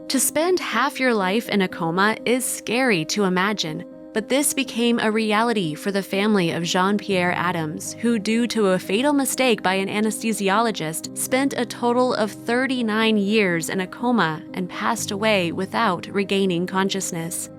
To spend half your life in a coma is scary to imagine, but this became a reality for the family of Jean-Pierre Adams, who, due to a fatal mistake by an anesthesiologist, spent a total of 39 years in a coma and passed away without regaining consciousness.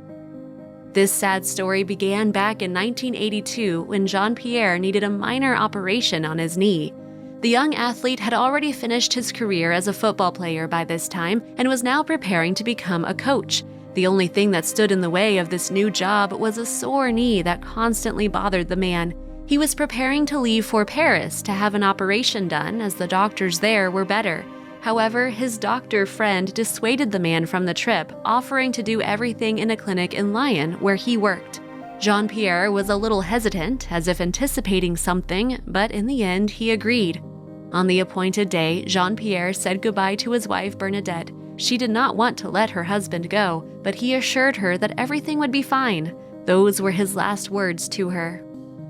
This sad story began back in 1982 when Jean-Pierre needed a minor operation on his knee. The young athlete had already finished his career as a football player by this time and was now preparing to become a coach. The only thing that stood in the way of this new job was a sore knee that constantly bothered the man. He was preparing to leave for Paris to have an operation done as the doctors there were better. However, his doctor friend dissuaded the man from the trip, offering to do everything in a clinic in Lyon where he worked. Jean-Pierre was a little hesitant, as if anticipating something, but in the end he agreed. On the appointed day, Jean-Pierre said goodbye to his wife Bernadette. She did not want to let her husband go, but he assured her that everything would be fine. Those were his last words to her.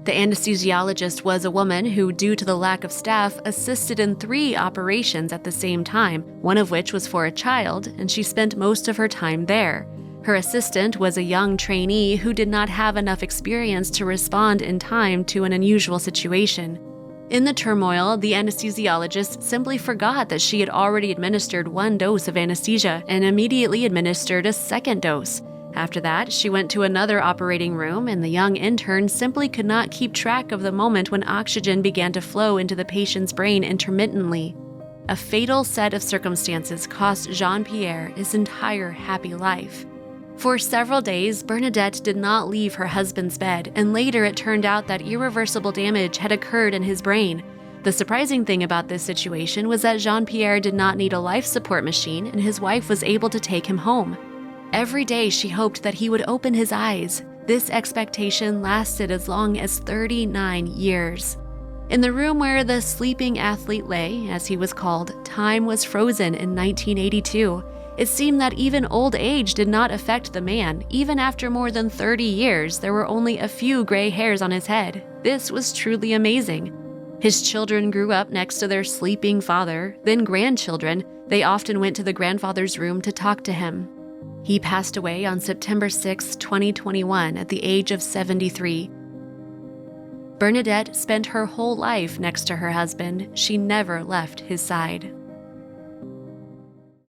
The anesthesiologist was a woman who, due to the lack of staff, assisted in 3 operations at the same time, one of which was for a child, and she spent most of her time there. Her assistant was a young trainee who did not have enough experience to respond in time to an unusual situation. In the turmoil, the anesthesiologist simply forgot that she had already administered 1 dose of anesthesia and immediately administered a 2nd dose. After that, she went to another operating room, and the young intern simply could not keep track of the moment when oxygen began to flow into the patient's brain intermittently. A fatal set of circumstances cost Jean-Pierre his entire happy life. For several days, Bernadette did not leave her husband's bed, and later it turned out that irreversible damage had occurred in his brain. The surprising thing about this situation was that Jean-Pierre did not need a life support machine, and his wife was able to take him home. Every day she hoped that he would open his eyes. This expectation lasted as long as 39 years. In the room where the sleeping athlete lay, as he was called, time was frozen in 1982. It seemed that even old age did not affect the man. Even after more than 30 years, there were only a few gray hairs on his head. This was truly amazing. His children grew up next to their sleeping father, then grandchildren. They often went to the grandfather's room to talk to him. He passed away on September 6, 2021, at the age of 73. Bernadette spent her whole life next to her husband. She never left his side.